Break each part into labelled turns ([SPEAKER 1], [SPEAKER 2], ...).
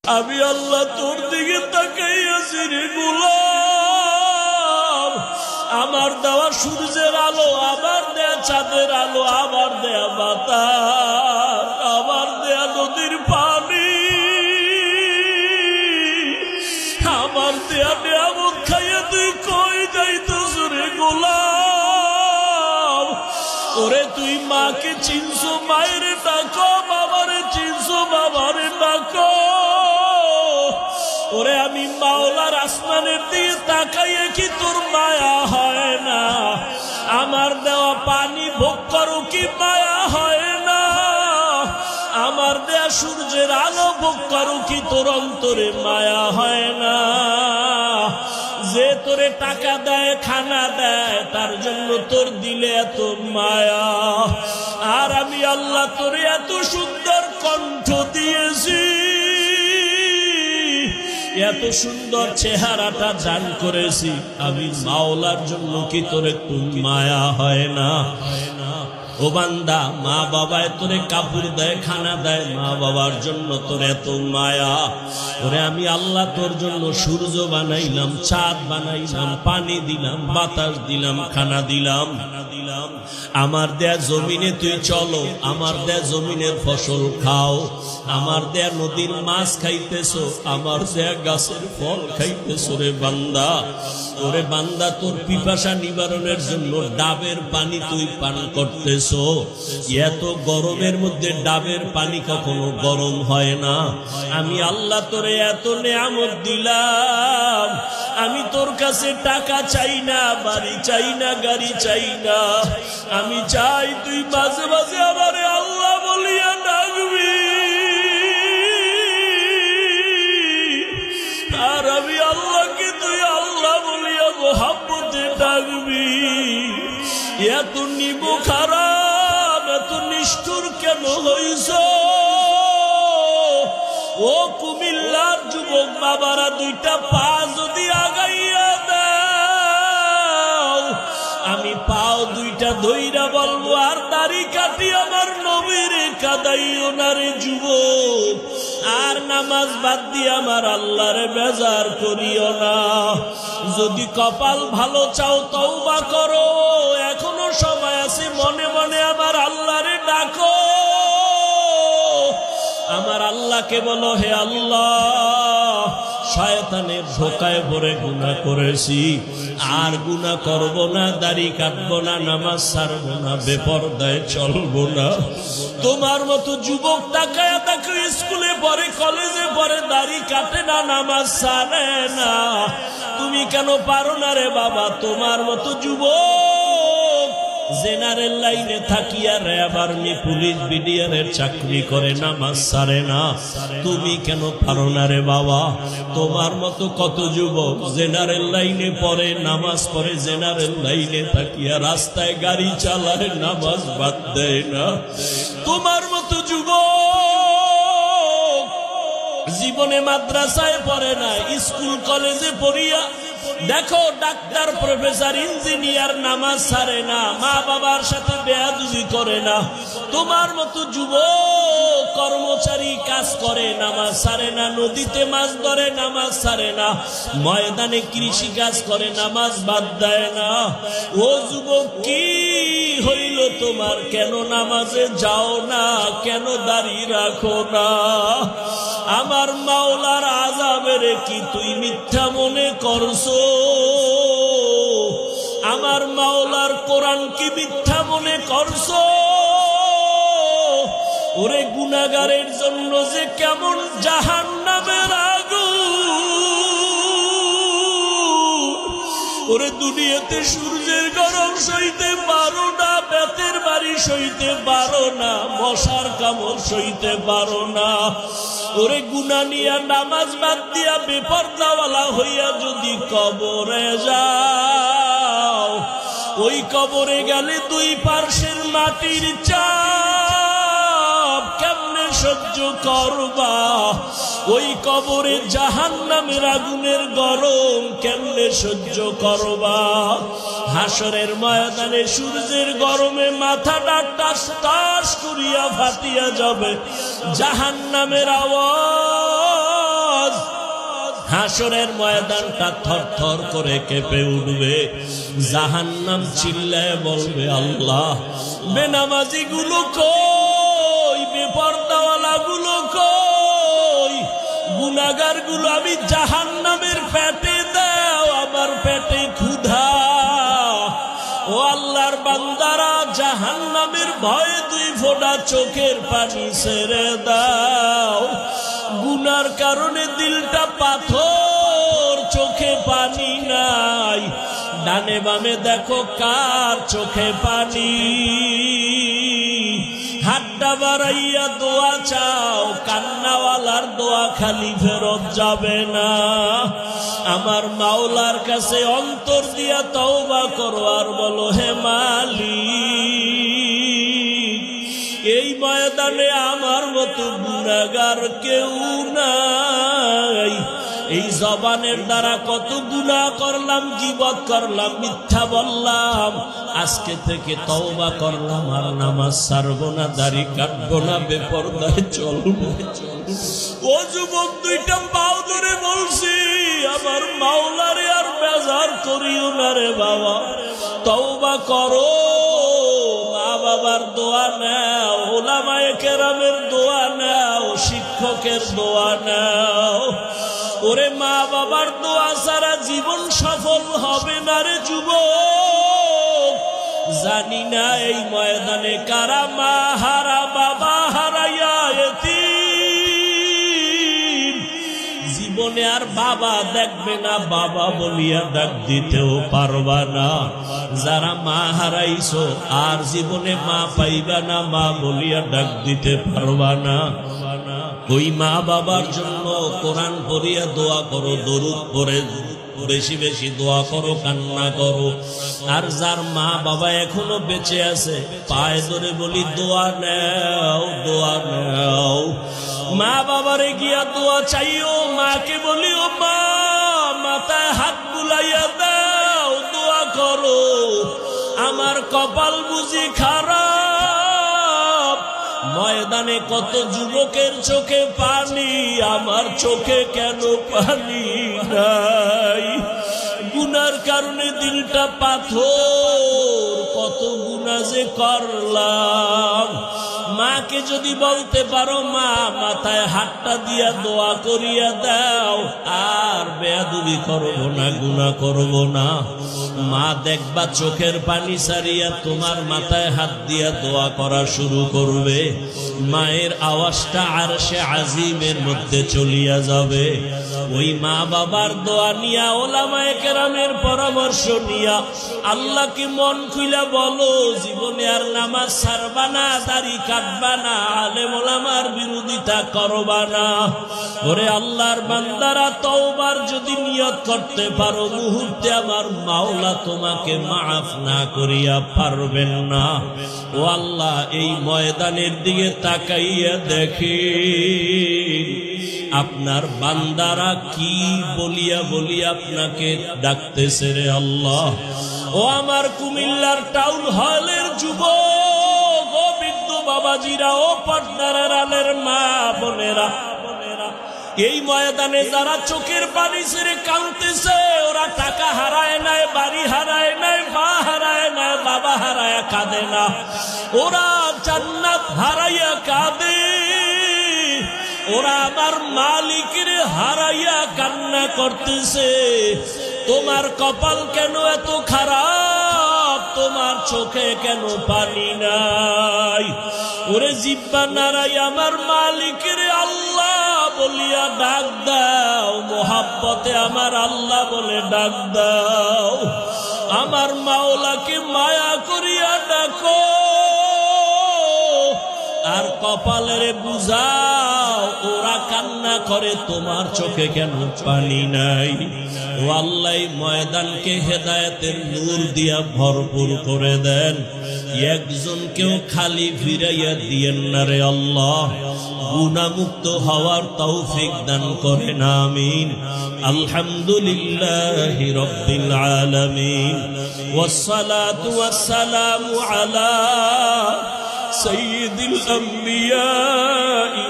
[SPEAKER 1] আমি আল্লাহ তোর দিকে তাকাইয়াছি রে গোলাম। আমার দেওয়া সূর্যের আলো, আমার দেয়া চাঁদের আলো, আমার দেয়া বাতাস, আমার দেয়া নদীর পানি, আমার দেয়া নিয়ামত খাইয়া তুই কই যাইতেছ রে গোলাম? ওরে তুই মাকে চিনছো, মায়ের ডাকো, বাবারে চিনছো, বাবারে ডাকো। ওরে আমি মাওলার আসমানের দিকে তাকাইয়ে কি তোর মায়া হয় না? আমার দেওয়া পানি ভোগ করো কি মায়া হয় না? আমার দেয়া সূর্যের আলো ভোগ করো কি তোর অন্তরে মায়া হয় না? যে তোরে টাকা দেয়, খানা দেয়, তার জন্য তোর দিলে এত মায়া। আর আমি আল্লাহ তোরে এত সুন্দর কণ্ঠ দিয়েছি, এত সুন্দর চেহারাটা দান করেছি, আমি মাওলার জন্য কি তোর একটু মায়া হয় না? ও বান্দা, মা বাবায় তোরে কাপড় দেয়, খানা দেয়, মা বাবার জন্য তোর এত মায়া। ওরে আমি আল্লাহ তোর জন্য সূর্য বানাইলাম, চাঁদ বানাইলাম, পানি দিলাম, বাতাস দিলাম, খানা দিলাম। আমার দেয়া জমিনে তুই চলো, আমার দেয়া জমিনের ফসল খাও, আমার দেয়া নদীর মাছ খাইতেছো, আমার দেয়া গাছের ফল খাইতেছো রে বান্দা। ওরে বান্দা, তোর পিপাসা নিবারণের জন্য ডাবের পানি তুই পান করতেছো। এত গরমের মধ্যে ডাবের পানি কখনো গরম হয় না। আমি আল্লাহ তোরে এত নেয়ামত দিলাম, আমি তোর কাছে টাকা চাই না, বাড়ি চাই না, গাড়ি চাই না। আমি চাই তুই মাঝে মাঝে আমারে আল্লাহ বলিয়া ডাকবি। আর আমি আল্লাহকে তুই আল্লাহ বলিয়া মোহাব্বতে ডাকবি। এত নিব খারাপ, এত নিষ্ঠুর কেন হইছ? ও কুমিল্লার যুবক বাবারা, দুইটা পা যদি আগাইয়া দাও, আমি পাও দুইটা ধইরা বলবো, আর দাড়ি কাটি আমার নবীরে কাদাইও না রে যুবক। আর নামাজ বাদ দিয়ে আমার আল্লাহরে বেজার করিও না। যদি কপাল ভালো চাও তওবা করো, এখনো সময় আছে, মনে মনে আমার আল্লাহরে ডাকো। আমার আল্লাহকে বলো, হে আল্লাহ, শয়তানের ধোকায় পড়ে গুনাহ করেছি, আর গুনাহ করব না, দাড়ি কাটবো না, নামাজ ছাড়বো না, বেপরদায় চলবো না। তোমার মতো যুবক তাকায়া তাকে স্কুলে পড়ে, কলেজে পড়ে, দাড়ি কাটে না, নামাজ ছাড়ে না। তুমি কেন পারো না রে বাবা? তোমার মতো যুবক জেনারেল লাইনে থাকিয়া র্যাব, আর্মি, পুলিশ, বিডিআরের চাকরি করে, নামাজ ছাড়ে না। তুমি কেন পারো না রে বাবা? তোমার মতো কত যুবক জেনারেল লাইনে পড়ে, নামাজ পড়ে, জেনারেল লাইনে থাকিয়া রাস্তায় গাড়ি চালায়, নামাজ বাদ দেয় না। তোমার মতো যুবক জীবনে মাদ্রাসায় পড়ে না, স্কুল কলেজে পড়িয়া দেখো ডাক্তার, প্রফেসর, ইঞ্জিনিয়ার, নামাজ ছাড়ে না, মা বাবার সাথে বেয়াদবি করে না। তোমার মতো যুবক কর্মচারী কাজ করে, নামাজ ছাড়ে না, নদীতে মাছ ধরে, নামাজ ছাড়ে না, ময়দানে কৃষি কাজ করে, নামাজ বাদ দেয় না। ও যুবক, কি হইল তোমার? কেন নামাজে যাও না? কেন দাঁড়িয়ে রাখো না? আমার মাওলার আযাবের কি তুই মিথ্যা মনে করছো? আমার মাওলার কোরআন কি মিথ্যা মনে করছো? ওরে গুনাহগারের জন্য যে কেমন জাহান্নামের আগুন! ওরে দুনিয়াতে সূর্যের গরম সইতে পারো না, বেতের বাড়ি সইতে পারো না, মশার কামড় সইতে পারো না। ওরে গুনাহ নিয়া নামাজ বাদ দিয়া বেপরদাওয়ালা হইয়া যদি কবরে যাও, ওই কবরে গেলে দুই পার্শ্বের মাটির চাপ কেমনে সহ্য করবা? ওই কবরে জাহান্নামের আগুনের গরম কেমনে সহ্য করবা? হাসরের ময়দানে সূর্যের গরমে মাথাটা টাস টাস করিয়া ফাটিয়া যাবে, জাহান্নামের আওয়াজ হাসরের ময়দানটা থরথর করে কেঁপে উঠবে। জাহান্নাম চিল্লায় বলবে, আল্লাহ, বেনামাজি গুলো কই, বেপরদাওয়ালা গুলো কই, গুনাহগার গুলো আমি জাহান্নামের পেটে দাও, আমার পেটে ক্ষুধা। ও আল্লাহর বান্দারা, জাহান্নামের ভয়ে 2 ফোঁটা চোখের পানি ছেড়ে দাও। গুনার কারণে দিলটা পাথর, চোখে পানি নাই। ডানে বামে দেখো কার চোখে পানি। হাতটা বাড়াইয়া দোয়া চাও, কান্নাওয়ালার দোয়া খালি ফেরত যাবে না। আমার মাওলার কাছে অন্তর দিয়া তওবা করো আর বলো, হে মালিক, এই ময়দানে আমার মতো গুনাহগার কেউ নাই। এই জবানের দ্বারা কত গুনাহ করলাম, গীবত করলাম, মিথ্যা বললাম। আজকে থেকে তওবা করলাম, আর নামাজ ছাড়বো না, দাড়ি কাটবো না, বেপরদায় চলবো। ও যুবক, 2টা পাও ধরে বলছি, আমার মাওলারে আর বেজার করিও না রে বাবা। তওবা করো, মা বাবার দোয়া নাও, উলামায়ে কেরামের দোয়া নাও, শিক্ষকের দোয়া নাও। ওরে মা বাবার দোয়া ছাড়া জীবন সফল হবে না রে যুবক। জানি না এই ময়দানে কারা মা হারা, বাবা হারাইয়া এতিম। জীবনে আর বাবা দেখবে না, বাবা বলিয়া ডাক দিতেও পারবা না। যারা মা হারাইছো আর জীবনে মা পাইবা না, মা বলিয়া ডাক দিতে পারবা না। ওই মা বাবার জন্য কোরআন পড়িয়া দোয়া করো, দরুদ পড়ে বেশি বেশি দোয়া করো, কান্না করো। আর যার মা বাবা এখনো বেঁচে আছে, পায়ে ধরে বলি দোয়া নাও, দোয়া নাও। মা বাবারে গিয়া দোয়া চাইও, মাকে বলি, ও মা, মাথায় হাত বুলাইয়া দাও, দোয়া করো। আমার কপাল বুঝি খারাপ। ময়দানে কত যুবকের চোখে পানি, আমার চোখে কেন পানি নাই? গুনার কারণে দিলটা পাথর, কত গুনাহ যে করলাম। মাকে যদি বলতে পারো, মা, মাথায় হাতটা দিয়া দোয়া করিয়া দাও, আর বেয়াদবি করবো না, গুনাহ করবো না। মা দেখবা চোখের পানি সারিয়া তোমার মাথায় হাত দিয়া দোয়া করা শুরু করবে। মায়ের আওয়াজটা আরশে আজিমের মধ্যে চলিয়া যাবে। ওই মা বাবার দোয়া নিয়া, ওলামায়ে কেরামের পরামর্শ নিয়া আল্লাহকে মন খুইলা বলো, জীবনে আর নামাজ ছাড়বা না, দাড়ি কাটবা না, আলেম ওলামার বিরোধিতা করবা না। ওরে আল্লাহর বান্দারা, তওবার যদি নিয়ত করতে পারো, মুহূর্তে আমার মাওলা তোমাকে মাফ না করিয়া পারবেন না। ও আল্লাহ, এই ময়দানের দিকে তাকাইয়া দেখি আপনার বান্দারা কি বলিয়া বলিয়া আপনাকে ডাকতেছে রে আল্লাহ। ও আমার কুমিল্লার টাউন হলের যুবক, ও বৃদ্ধ বাবাজিরা, ও পর্দার আড়ালের মা বোনেরা, এই ময়দানে যারা চোখের পানি ছেড়ে কাঁদতেছে, ওরা টাকা হারায় নাই, বাড়ি হারায় নাই, মা হারায় নাই, বাবা হারায় কাঁদে না, ওরা জান্নাত হারাইয়া কাঁদে। ওরা আমার মালিকের হারাইয়া কান্না করতেছে। তোমার কপাল কেন এত খারাপ? তোমার চোখে কেন পানি নাই? ওরে জিব্বা নাড়াই আমার মালিকের আল্লাহ বলিয়া ডাক দাও, মোহাব্বতে আমার আল্লাহ বলে ডাক দাও। আমার মাওলাকে মায়া করিয়া ডাকো, আর কপালের বুঝাও। ওরা কান্না করে, তোমার চোখে কেন পানি নাই? ও আল্লাহ, ময়দানকে হেদায়েতের নূর দিয়া ভরপুর করে দেন। একজনকেও খালি ফিরাইয়া দিয়েন না রে আল্লাহ। গুনাহমুক্ত হওয়ার তৌফিক দান করেন, আমিন। আলহামদুলিল্লাহি রাব্বিল আলামিন, ওয়াসসালাতু ওয়াসসালামু আলা সাইয়্যিদিল আম্বিয়া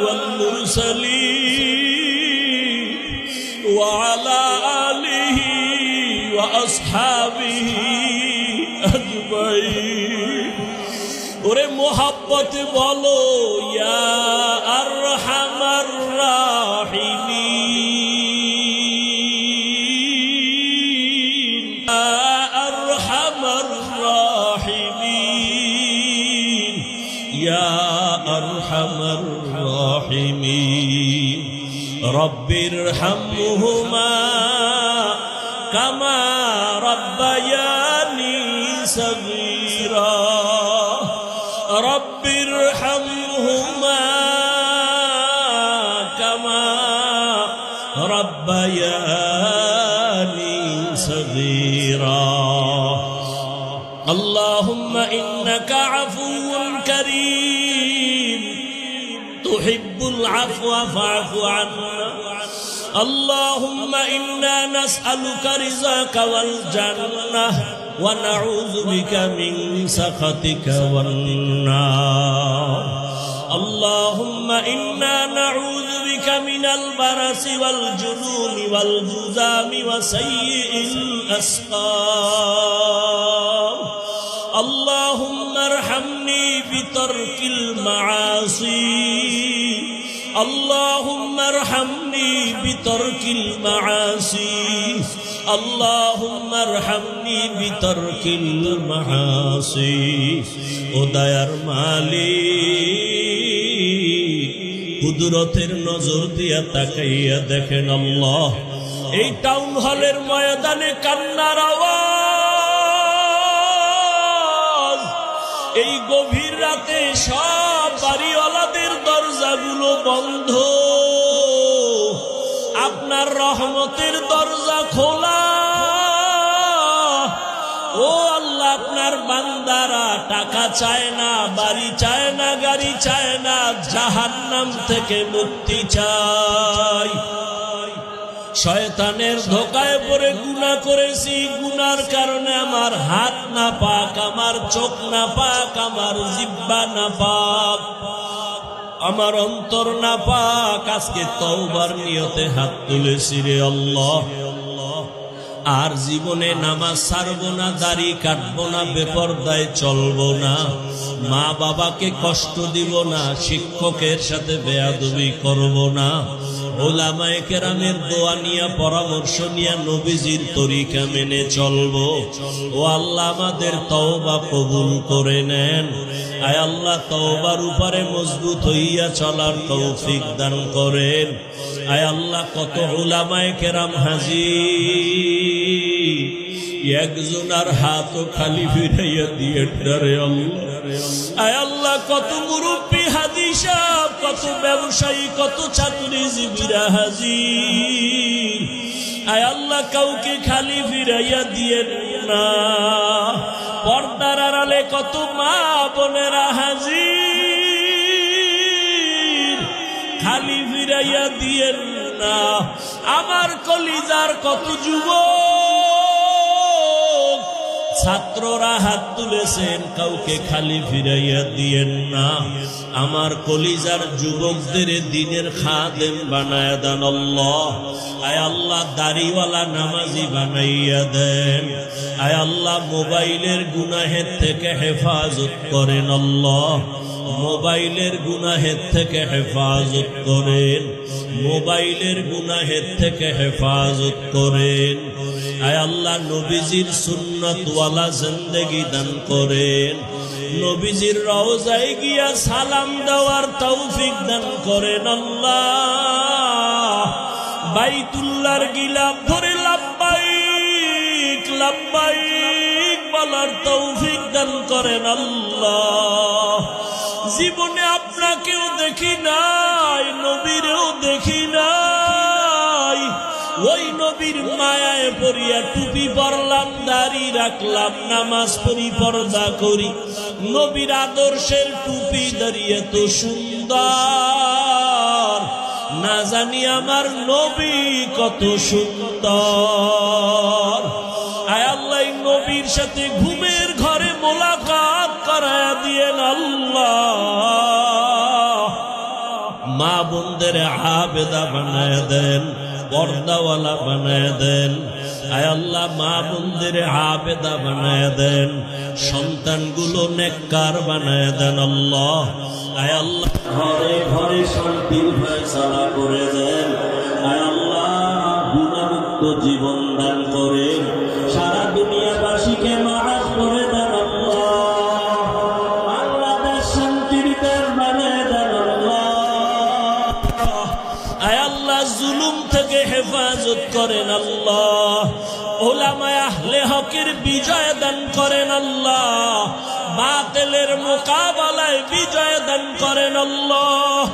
[SPEAKER 1] ওয়াল মুরসালিন وعلى آله وأصحابه أجمعين ওরে মোহাব্বতে বলো ইয়া আরহামার রাহিমিন ইয়া আরহামার রাহিমিন ইয়া আরহামার রাহিমিন রব্বিরহামহুমা কামা রাব্বায়ানি সগীরা رب ارحمهما كما ربياني صغيرا اللهم إنك عفو كريم تحب العفو فاعف عنا اللهم إنا نسألك رزقك والجنة ونعوذ بك من سخطك والنار اللهم إنا نعوذ بك من البرص والجنون والجذام وسيء الأسقام اللهم ارحمني بترك المعاصي اللهم ارحمني بترك المعاصي اللهم ارحمني بترك المعاصي ও দয়ার মালিক কুদরতের নজর দিয়া তাকাইয়া দেখেন আল্লাহ এই টাউন হলের ময়দানে কান্নার আওয়াজ এই গভীর রাতে সব বাড়িওয়ালাদের দরজাগুলো বন্ধ আপনার রহমতের দরজা খোলা ও আল্লাহ আপনার বান্দারা টাকা চায় না বাড়ি চায় না গাড়ি চায় না জাহান্নাম থেকে মুক্তি চায় শয়তানের ধোঁকায় পড়ে গুনাহ করেছি গুনার কারণে আমার হাত না পাক আমার চোখ না পাক আমার জিহ্বা না পাক আমার অন্তর না পাক আজকে তওবার নিয়তে হাত তুলেছি রে আল্লাহ আর জীবনে নামাজ ছাড়বো না দাড়ি কাটবো না বেপরদায় চলবো না মা বাবাকে কষ্ট দিব না শিক্ষকের সাথে বেয়াদবি করব না উলামায়ে কেরামের দোয়া নিয়া পরামর্শ নিয়া নবীজির তরিকা মেনে চলবো ও আল্লাহ আমাদের তওবা কবুল করে নেন আয় আল্লাহ তওবার উপরে মজবুত হইয়া চলার তৌফিক দান করেন আয় আল্লাহ কত উলামায়ে কেরাম হাজির একজন আর হাতও খালি ফিরাইয়া দিয়ে রে আল্লাহ আয় আল্লাহ কত মুরব্বী হাজি সাহেব কত ব্যবসায়ী কত চাকরিজীবীরা হাজির আয় আল্লাহ কাউকে খালি ফিরাইয়া দিয়ে না পর্দার আড়ালে কত মা বোনেরা হাজির খালি ফিরাইয়া দিয়ে না আমার কলিজার কত যুবক ছাত্ররা হাত তুলেছেন কাউকে খালি ফিরাইয়া দিয়েন না আমার কলিজার যুবকদের দ্বীনের খাদেম বানায়া দেন আল্লাহ আয় আল্লাহ দাড়িওয়ালা নামাজি বানাইয়া দেন আয় আল্লাহ মোবাইলের গুনাহের থেকে হেফাজত করেন আল্লাহ মোবাইলের গুনাহের থেকে হেফাজত করেন মোবাইলের গুনাহের থেকে হেফাজত করেন আয় আল্লাহ নবীজির সুন্নতওয়ালা জিন্দেগি দান করেন নবীজির রওজায় গিয়া সালাম দেওয়ার তৌফিক দান করেন আল্লাহ বাইতুল্লাহর গিলাফ ধরে লাব্বাইক লাব্বাইক বলার তৌফিক দান করেন আল্লাহ জীবনে আপনাকেও দেখি নাই নবীরেও দেখি নাই ওই নবীর মায়ায় পড়িয়া টুপি পরলাম দাড়ি রাখলাম নামাজ পড়ি পর্দা করি নবীর আদর্শের টুপি দাঁড়িয়ে তো সুন্দর না জানি আমার নবী কত সুন্দর আয় আল্লাহ নবীর সাথে ঘুমের ঘরে মোলাকাত করায়া দিয়েন আল্লাহ মা বোনদের আবেদা বানায় দেন পর্দাওয়ালা বানায় দেন। আয় আল্লাহ মা বোনদের আবেদা বানায় দেন, সন্তানগুলো নেককার বানায় দেন আল্লাহ। আয় আল্লাহ ঘরে ঘরে শান্তির ফয়সালা করে দেন। আয় আল্লাহ গুনাহমুক্ত জীবন দান করেন, সারা দুনিয়াবাসীকে মাফ করে দেন আল্লাহ। বাংলাদেশ শান্তির দেশ বানায় দেন আল্লাহ। আয় আল্লাহ জুলুম থেকে হেফাজত করেন আল্লাহ। উলামায়ে আহলে হকের বিজয় দান করেন আল্লাহ। বাতিলের মোকাবেলায় বিজয় দান করেন আল্লাহ।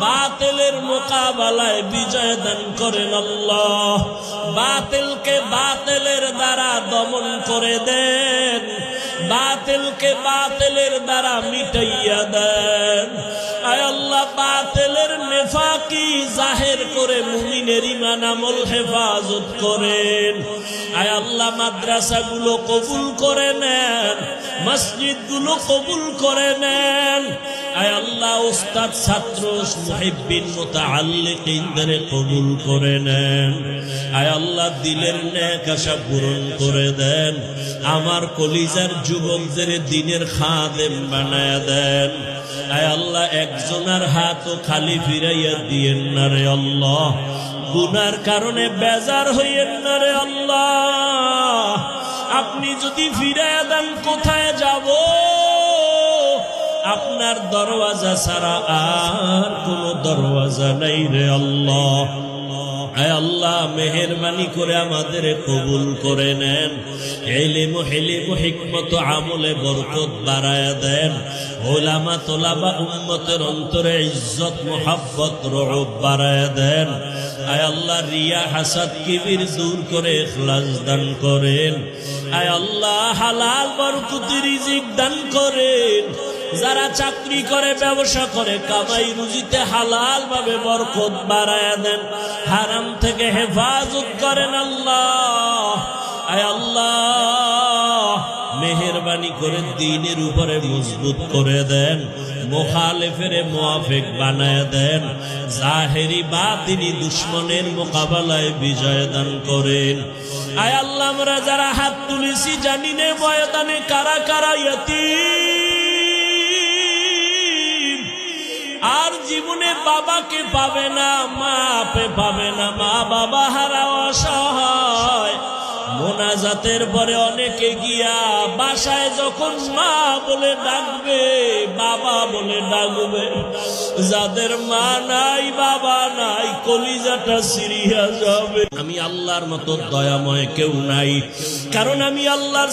[SPEAKER 1] বাতিলের মোকাবেলায় বিজয় দান করেন আল্লাহ। বাতিলকে বাতিলের দ্বারা দমন করে দেন, বাতিলকে বাতিলের দ্বারা মিটাইয়া দেন। আয় আল্লাহ বাতিলের নেফাকি জাহের করে মুমিনের ঈমান আমল হেফাজত করেন। আয় আল্লাহ মাদ্রাসাগুলো কবুল করে নেন, মসজিদগুলো কবুল করে নেন। আয় আল্লাহ উস্তাদ ছাত্র মুহিব্বিন মুতাআল্লিকিনদের কবুল করে নেন। আয় আল্লাহ দিলের নেক আশা পূরণ করে দেন। আমার কলিজার যুবকদের দিনের খাদেম বানায় দেন। আয় আল্লাহ একজনের হাতও খালি ফিরাইয়া দিয়েন না রে আল্লাহ। গুনার কারণে বেজার হইয়েন না রে আল্লাহ। আপনি যদি ফিরাইয়া দেন কোথায় যাব? আপনার দরওয়াজা ছাড়া আর কোন দরওয়াজা নাই রে আল্লাহ। আয় আল্লাহ মেহেরবানি করে আমাদের কবুল করে নেন। ইলম হিলম হিকমত আমলে বরকত বাড়ায়া দেন। উলামা তোলাবা উম্মতের অন্তরে ইজ্জত মুহাব্বত রউফ বাড়ায়া দেন। আয় আল্লাহ রিয়া হাসাদ কিবির দূর করে ইখলাস দান করেন। আয় আল্লাহ হালাল বরকতি রিজিক দান করেন। যারা চাকরি করে ব্যবসা করে কামাই রুজিতে হালাল ভাবে বরকত বাড়ায়া দেন। হারাম থেকে হেফাজত করেন আল্লাহ। আয় আল্লাহ মেহেরবানি করে দ্বীনের উপরে মজবুত করে দেন। মুখালিফের মুআফিক বানায় দেন। জাহেরি বাতিনি দুশমনের মোকাবেলায় বিজয় দান করেন। আয় আল্লাহ আমরা যারা হাত তুলেছি জানি নে ময়দানে কারা কারা ইয়াতীম, আর জীবনে বাবাকে পাবে না, মাপে পাবে না, মা বাবা হারা অসহায়। মোনাজাতের পরে অনেকে গিয়া বাসায় যখন মা বলে ডাকবে, বাবা বলে ডাকবে, যাদের মা নাই বাবা নাই কলিজাটা সিরিয়া যাবে। আমি আল্লাহর মতো দয়াময় কেউ নাই, কারণ আমি আল্লাহর